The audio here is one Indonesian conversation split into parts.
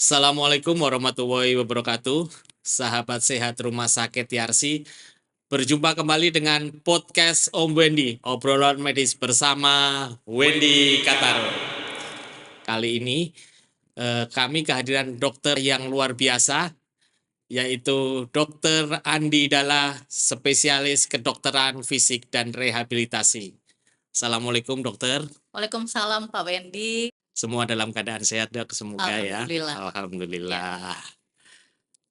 Assalamualaikum warahmatullahi wabarakatuh. Sahabat sehat Rumah Sakit Yarsi, berjumpa kembali dengan podcast Om Wendy, obrolan medis bersama Wendy Kataro. Kali ini kami kehadiran dokter yang luar biasa, yaitu Dokter Andi Dalla, spesialis kedokteran fisik dan rehabilitasi. Assalamualaikum dokter. Waalaikumsalam Pak Wendy. Semua dalam keadaan sehat dok, semoga ya. Alhamdulillah. Alhamdulillah.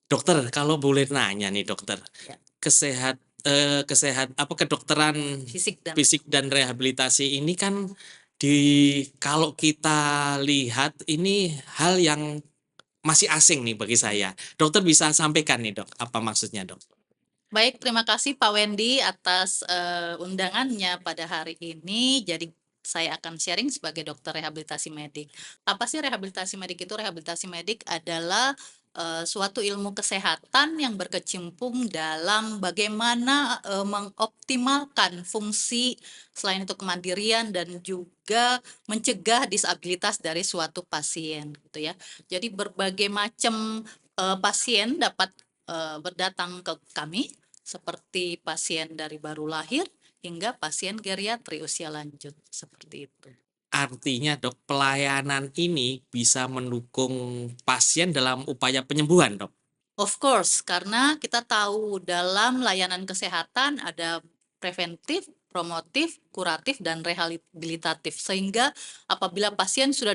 Dokter, kalau boleh nanya nih dokter, Ya. kedokteran Fisik dan rehabilitasi ini kan kalau kita lihat ini hal yang masih asing nih bagi saya. Dokter bisa sampaikan nih dok, apa maksudnya dok? Baik, terima kasih Pak Wendy atas undangannya pada hari ini. Jadi saya akan sharing sebagai dokter rehabilitasi medik. Apa sih rehabilitasi medik itu? Rehabilitasi medik adalah suatu ilmu kesehatan yang berkecimpung dalam bagaimana mengoptimalkan fungsi selain itu kemandirian dan juga mencegah disabilitas dari suatu pasien gitu ya. Jadi berbagai macam pasien dapat berdatang ke kami seperti pasien dari baru lahir hingga pasien geriatri usia lanjut seperti itu. Artinya dok, pelayanan ini bisa mendukung pasien dalam upaya penyembuhan dok? Of course, karena kita tahu dalam layanan kesehatan ada preventif, promotif, kuratif, dan rehabilitatif. Sehingga apabila pasien sudah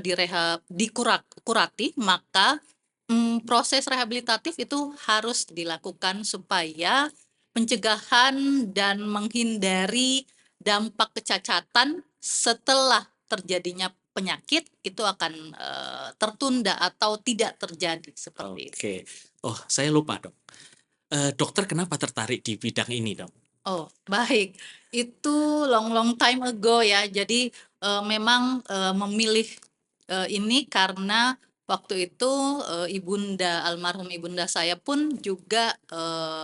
dikurati, maka proses rehabilitatif itu harus dilakukan supaya pencegahan dan menghindari dampak kecacatan setelah terjadinya penyakit itu akan tertunda atau tidak terjadi seperti itu. Oke. Oh, saya lupa dok. Dokter kenapa tertarik di bidang ini dok? Oh, baik. Itu long time ago ya. Jadi memang memilih ini karena waktu itu almarhum ibunda saya pun juga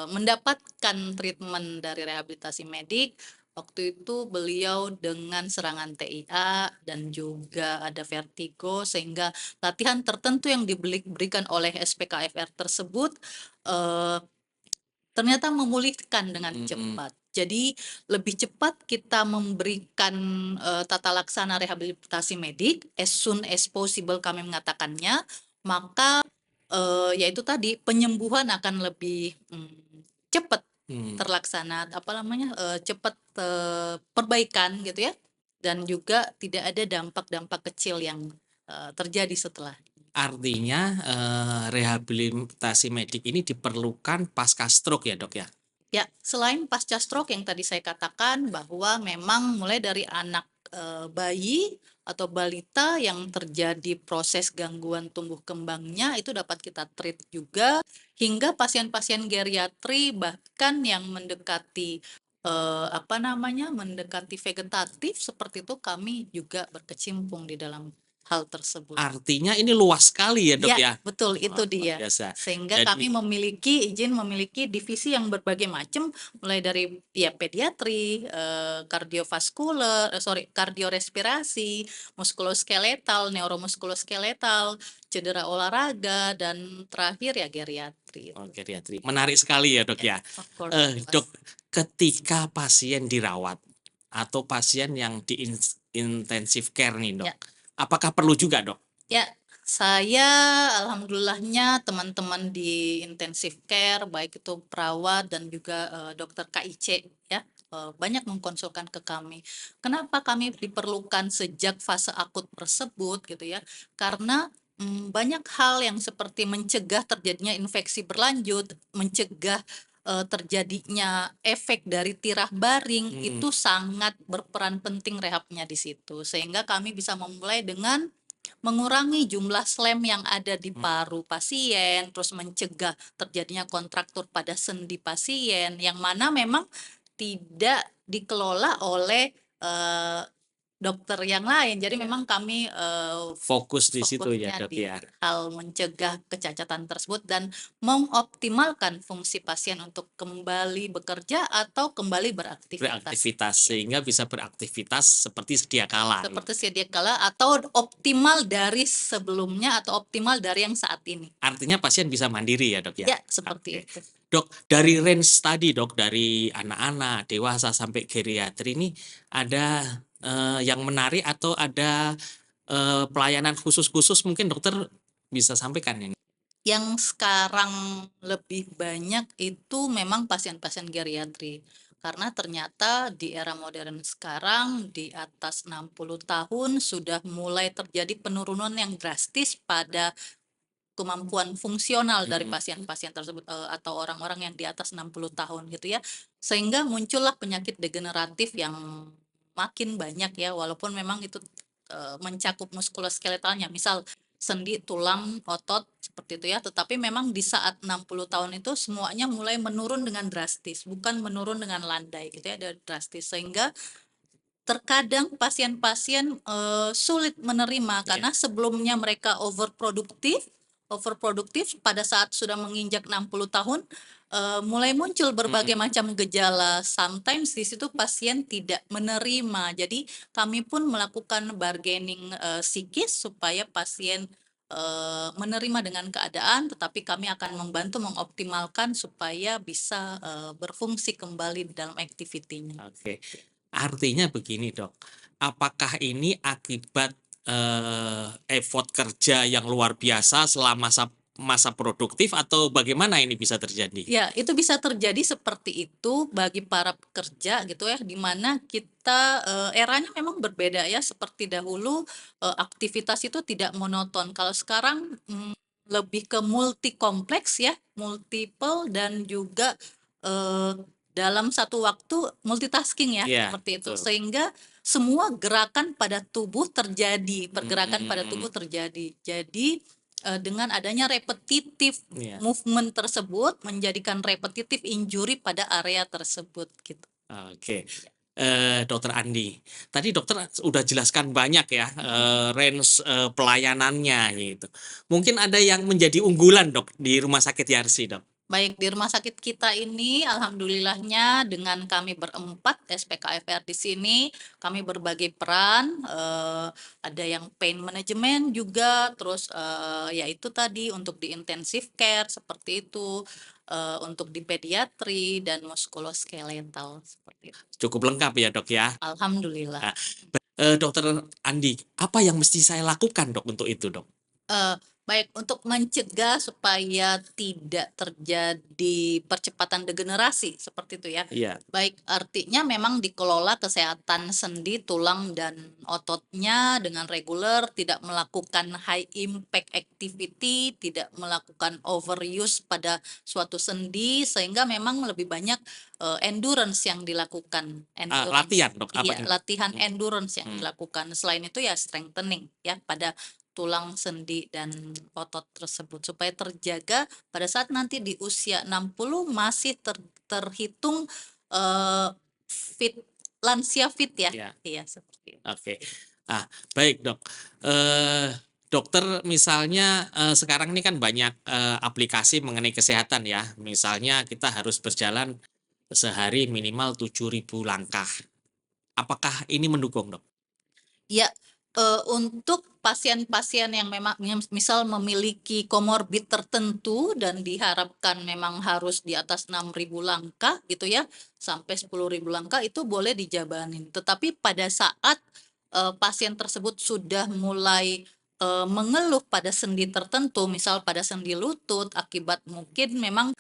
mendapatkan treatment dari rehabilitasi medik. Waktu itu beliau dengan serangan TIA dan juga ada vertigo sehingga latihan tertentu yang diberikan oleh SPKFR tersebut ternyata memulihkan dengan cepat. Jadi lebih cepat kita memberikan tata laksana rehabilitasi medik as soon as possible kami mengatakannya, maka yaitu tadi penyembuhan akan lebih cepat terlaksana cepat perbaikan gitu ya, dan juga tidak ada dampak-dampak kecil yang terjadi setelah. Artinya rehabilitasi medik ini diperlukan pasca stroke ya dok ya? Ya, selain pasca stroke yang tadi saya katakan bahwa memang mulai dari anak bayi atau balita yang terjadi proses gangguan tumbuh kembangnya itu dapat kita treat juga hingga pasien-pasien geriatri bahkan yang mendekati mendekati vegetatif seperti itu kami juga berkecimpung di dalam hal tersebut. Artinya ini luas sekali ya dok ya? Betul, itu Luar dia. biasa. Sehingga Jadi kami izin memiliki divisi yang berbagai macam, mulai dari ya pediatri, kardiorespirasi, muskuloskeletal, neuromuskuloskeletal, cedera olahraga, dan terakhir ya geriatri. geriatri. Menarik sekali ya dok ya. Of course. Dok, ketika pasien dirawat atau pasien yang di intensive care nih dok, Ya. apakah perlu juga dok? Ya, saya alhamdulillahnya teman-teman di intensive care baik itu perawat dan juga dokter KIC ya banyak mengkonsulkan ke kami. Kenapa kami diperlukan sejak fase akut tersebut gitu ya? Karena banyak hal yang seperti mencegah terjadinya infeksi berlanjut, mencegah terjadinya efek dari tirah baring itu sangat berperan penting rehabnya di situ. Sehingga kami bisa memulai dengan mengurangi jumlah slem yang ada di paru pasien, terus mencegah terjadinya kontraktur pada sendi pasien yang mana memang tidak dikelola oleh dokter yang lain. Jadi Ya. memang kami Fokus di situ ya, fokusnya Dok di ya. hal mencegah kecacatan tersebut dan mengoptimalkan fungsi pasien untuk kembali bekerja atau kembali beraktivitas. Beraktivitas sehingga bisa beraktivitas seperti sedia kala gitu. Seperti sedia kala atau optimal dari sebelumnya atau optimal dari yang saat ini. Artinya pasien bisa mandiri ya, Dok ya. Ya, seperti Oke. itu. Dok, dari range tadi, Dok, dari anak-anak, dewasa sampai geriatri ini ada yang menarik atau ada pelayanan khusus-khusus mungkin dokter bisa sampaikan ini. Yang sekarang lebih banyak itu memang pasien-pasien geriatri. Karena ternyata di era modern sekarang di atas 60 tahun sudah mulai terjadi penurunan yang drastis pada kemampuan fungsional dari Mm-mm. pasien-pasien tersebut atau orang-orang yang di atas 60 tahun gitu ya. Sehingga muncullah penyakit degeneratif yang makin banyak ya, walaupun memang itu mencakup muskuloskeletalnya. Misal sendi, tulang, otot seperti itu ya, tetapi memang di saat 60 tahun itu semuanya mulai menurun dengan drastis, bukan menurun dengan landai gitu ya, ada drastis sehingga terkadang pasien-pasien sulit menerima Ya. karena sebelumnya mereka overproduktif pada saat sudah menginjak 60 tahun mulai muncul berbagai Mm-mm. macam gejala. Sometimes di situ pasien tidak menerima. Jadi kami pun melakukan bargaining psikis supaya pasien menerima dengan keadaan, tetapi kami akan membantu mengoptimalkan supaya bisa berfungsi kembali dalam aktivitinya. Oke. Artinya begini, Dok. Apakah ini akibat effort kerja yang luar biasa selama masa produktif atau bagaimana ini bisa terjadi? Ya, itu bisa terjadi seperti itu bagi para pekerja gitu ya, di mana kita eranya memang berbeda ya. Seperti dahulu aktivitas itu tidak monoton. Kalau sekarang lebih ke multi kompleks ya, multiple dan juga eh, dalam satu waktu multitasking ya, Iya, seperti itu. betul. Sehingga semua gerakan pada tubuh terjadi, pergerakan pada Mm-mm. tubuh terjadi. Jadi dengan adanya repetitif Iya. movement tersebut menjadikan repetitif injury pada area tersebut gitu. Oke. Dokter Andi, tadi dokter udah jelaskan banyak ya range pelayanannya gitu. Mungkin ada yang menjadi unggulan, Dok, di Rumah Sakit Yarsi, Dok. Baik di rumah sakit kita ini, alhamdulillahnya dengan kami berempat SPKFR di sini, kami berbagi peran, ada yang pain management juga, terus yaitu tadi untuk di intensive care seperti itu, untuk di pediatri dan muskuloskeletal seperti itu. Cukup lengkap ya, Dok ya. Alhamdulillah. Nah, Dokter Andi, apa yang mesti saya lakukan, Dok, untuk itu, Dok? Baik untuk mencegah supaya tidak terjadi percepatan degenerasi seperti itu ya. Iya. Baik artinya memang dikelola kesehatan sendi, tulang dan ototnya dengan reguler, tidak melakukan high impact activity, tidak melakukan overuse pada suatu sendi sehingga memang lebih banyak endurance yang dilakukan. Latihan, Dok, apa Iya, ini? latihan endurance yang Hmm. dilakukan. Selain itu ya strengthening ya pada tulang, sendi, dan otot tersebut supaya terjaga pada saat nanti di usia 60 masih terhitung fit, lansia fit ya. Iya. Iya, seperti itu. Oke. Baik, Dok. Dokter misalnya sekarang ini kan banyak aplikasi mengenai kesehatan ya. Misalnya kita harus berjalan sehari minimal 7.000 langkah. Apakah ini mendukung, Dok? Ya, untuk pasien-pasien yang memang misal memiliki komorbid tertentu dan diharapkan memang harus di atas 6.000 langkah gitu ya, sampai 10.000 langkah itu boleh dijabanin. Tetapi pada saat pasien tersebut sudah mulai mengeluh pada sendi tertentu, misal pada sendi lutut akibat mungkin memang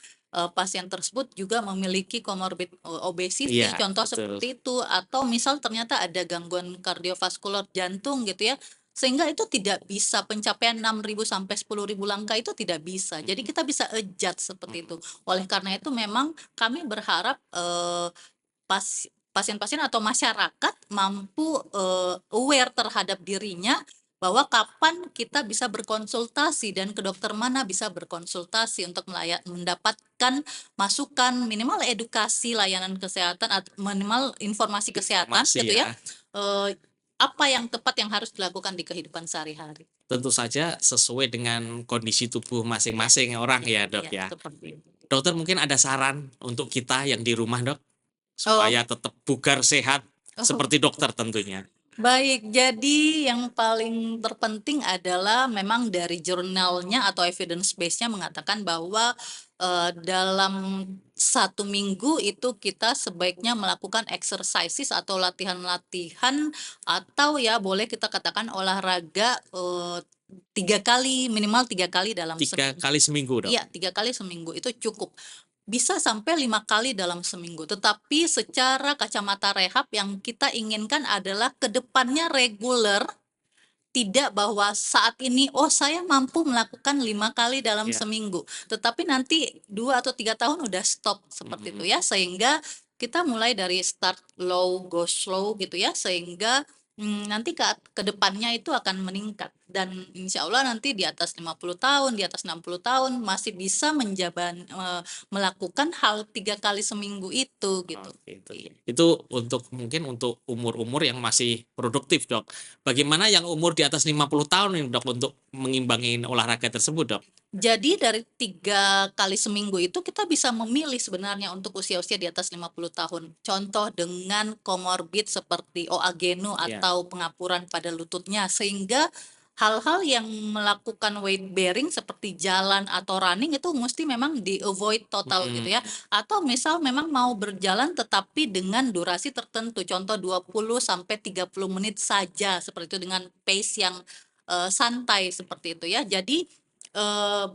pasien tersebut juga memiliki komorbid obesity, Iya, contoh betul. seperti itu, atau misal ternyata ada gangguan kardiovaskular jantung gitu ya, sehingga itu tidak bisa pencapaian 6.000 sampai 10.000 langkah itu tidak bisa. Jadi kita bisa adjust seperti itu. Oleh karena itu memang kami berharap pasien-pasien atau masyarakat mampu aware terhadap dirinya bahwa kapan kita bisa berkonsultasi dan ke dokter mana bisa berkonsultasi untuk mendapatkan masukan, minimal edukasi layanan kesehatan atau minimal informasi kesehatan Informasi gitu ya. ya. Eh, apa yang tepat yang harus dilakukan di kehidupan sehari-hari. Tentu saja sesuai dengan kondisi tubuh masing-masing orang ya, Dok, Iya, ya. seperti itu. Dokter mungkin ada saran untuk kita yang di rumah, Dok, Oh, supaya tetap bugar sehat oh. seperti dokter tentunya? Baik, jadi yang paling terpenting adalah memang dari jurnalnya atau evidence base-nya mengatakan bahwa dalam 1 minggu itu kita sebaiknya melakukan exercises atau latihan-latihan atau ya boleh kita katakan olahraga 3 kali, minimal 3 kali dalam 3 seminggu. kali seminggu, Dok? Iya, 3 kali seminggu itu cukup. Bisa sampai 5 kali dalam seminggu, tetapi secara kacamata rehab yang kita inginkan adalah kedepannya reguler, tidak bahwa saat ini, "Oh, saya mampu melakukan 5 kali dalam Iya. seminggu," tetapi nanti 2 atau 3 tahun udah stop, seperti itu ya. Sehingga kita mulai dari start low, go slow gitu ya, sehingga, nanti ke depannya itu akan meningkat dan insya Allah nanti di atas 50 tahun, di atas 60 tahun masih bisa melakukan hal 3 kali seminggu itu, gitu. Oh, gitu. Iya. Itu untuk mungkin untuk umur-umur yang masih produktif, Dok. Bagaimana yang umur di atas 50 tahun nih, Dok, untuk mengimbangi olahraga tersebut, Dok? Jadi dari 3 kali seminggu itu kita bisa memilih sebenarnya untuk usia-usia di atas 50 tahun. Contoh dengan komorbid seperti OA genu Iya. atau pengapuran pada lututnya, sehingga hal-hal yang melakukan weight bearing seperti jalan atau running itu mesti memang di-avoid total gitu ya. Atau misal memang mau berjalan tetapi dengan durasi tertentu, contoh 20 sampai 30 menit saja, seperti itu dengan pace yang santai seperti itu ya. Jadi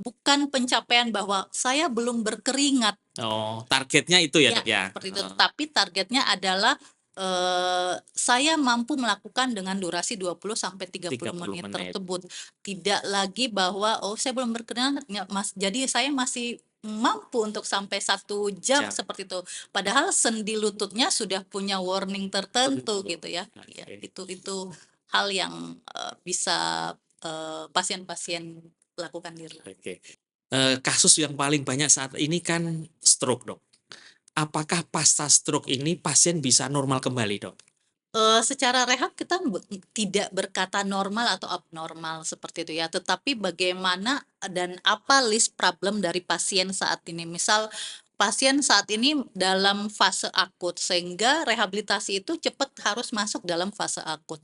bukan pencapaian bahwa saya belum berkeringat, Oh, targetnya itu ya, ya, Dok, ya? seperti itu. Heeh. Tapi targetnya adalah saya mampu melakukan dengan durasi 20 sampai 30 30 menit menit. tersebut. Tidak lagi bahwa, "Oh, saya belum berkeringat, jadi saya masih mampu untuk sampai 1 jam," Jam. seperti itu. Padahal sendi lututnya sudah punya warning tertentu Tentu. gitu ya. Iya, Oke. itu hal yang bisa pasien-pasien lakukan di rumah. Oke. Kasus yang paling banyak saat ini kan stroke, Dok. Apakah pasca stroke ini pasien bisa normal kembali, Dok? Secara rehab kita tidak berkata normal atau abnormal seperti itu ya, tetapi bagaimana dan apa list problem dari pasien saat ini. Misal pasien saat ini dalam fase akut sehingga rehabilitasi itu cepat harus masuk dalam fase akut.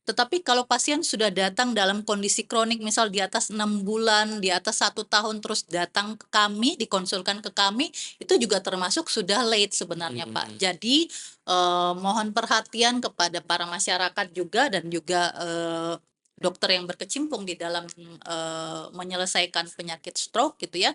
Tetapi kalau pasien sudah datang dalam kondisi kronik misal di atas 6 bulan, di atas 1 tahun terus datang ke kami, dikonsulkan ke kami, itu juga termasuk sudah late sebenarnya, Pak. Jadi mohon perhatian kepada para masyarakat juga dan juga dokter yang berkecimpung di dalam menyelesaikan penyakit stroke gitu ya.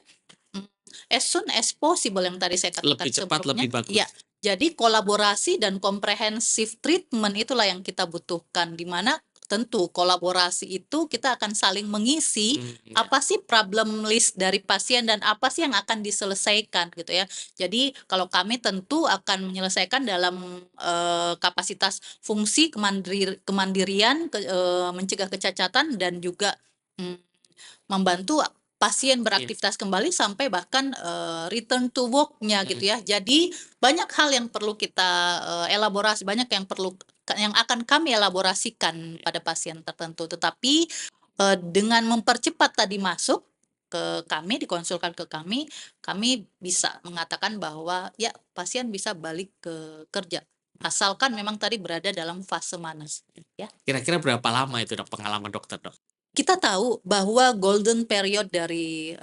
Mm, As soon as possible yang tadi saya katakan Lebih cepat, sebelumnya, lebih ya. bagus. Jadi kolaborasi dan comprehensive treatment itulah yang kita butuhkan, di mana tentu kolaborasi itu kita akan saling mengisi Ya. apa sih problem list dari pasien dan apa sih yang akan diselesaikan gitu ya. Jadi kalau kami tentu akan menyelesaikan dalam kapasitas fungsi kemandirian, mencegah kecacatan dan juga mm, membantu pasien Iya. beraktivitas kembali sampai bahkan return to work-nya gitu ya. Jadi banyak hal yang perlu kita elaborasi, banyak yang akan kami elaborasikan pada pasien tertentu. Tetapi dengan mempercepat tadi masuk ke kami, dikonsulkan ke kami bisa mengatakan bahwa ya pasien bisa balik ke kerja. Asalkan memang tadi berada dalam fase mana ya. Kira-kira berapa lama itu, Dok, pengalaman dokter, Dok? Kita tahu bahwa golden period dari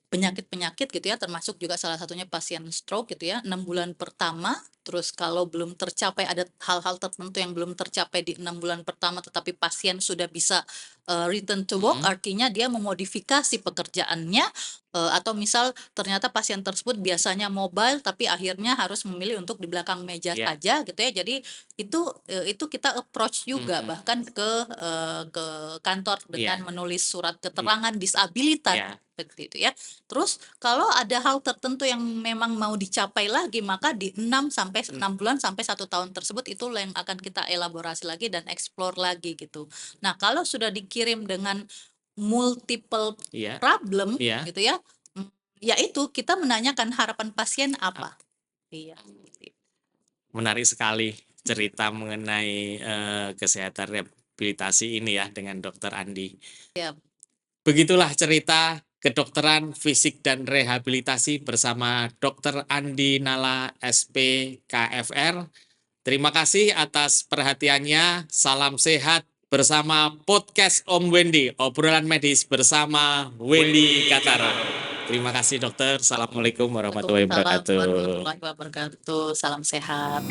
penyakit-penyakit gitu ya, termasuk juga salah satunya pasien stroke gitu ya, 6 bulan pertama, terus kalau belum tercapai ada hal-hal tertentu yang belum tercapai di 6 bulan pertama, tetapi pasien sudah bisa return to work, artinya dia memodifikasi pekerjaannya, atau misal ternyata pasien tersebut biasanya mobile, tapi akhirnya harus memilih untuk di belakang meja Iya. saja gitu ya. Jadi itu kita approach juga bahkan ke kantor dengan Iya. menulis surat keterangan disabilitas Iya. seperti itu ya. Terus kalau ada hal tertentu yang memang mau dicapai lagi, maka di 6 bulan sampai 1 tahun tersebut itu yang akan kita elaborasi lagi dan explore lagi gitu. Nah, kalau sudah dikirim dengan multiple Iya. problem Iya. gitu ya, ya itu kita menanyakan harapan pasien apa. Iya. Menarik sekali. cerita mengenai kesehatan rehabilitasi ini ya dengan Dokter Andi. Siap. Begitulah cerita kedokteran fisik dan rehabilitasi bersama Dokter Andi Nala SP KFR. Terima kasih atas perhatiannya. Salam sehat bersama podcast Om Wendy, obrolan medis bersama Wendy Katara. Terima kasih dokter. Assalamualaikum warahmatullahi Waalaikumsalam wabarakatuh. warahmatullahi wabarakatuh. Salam sehat.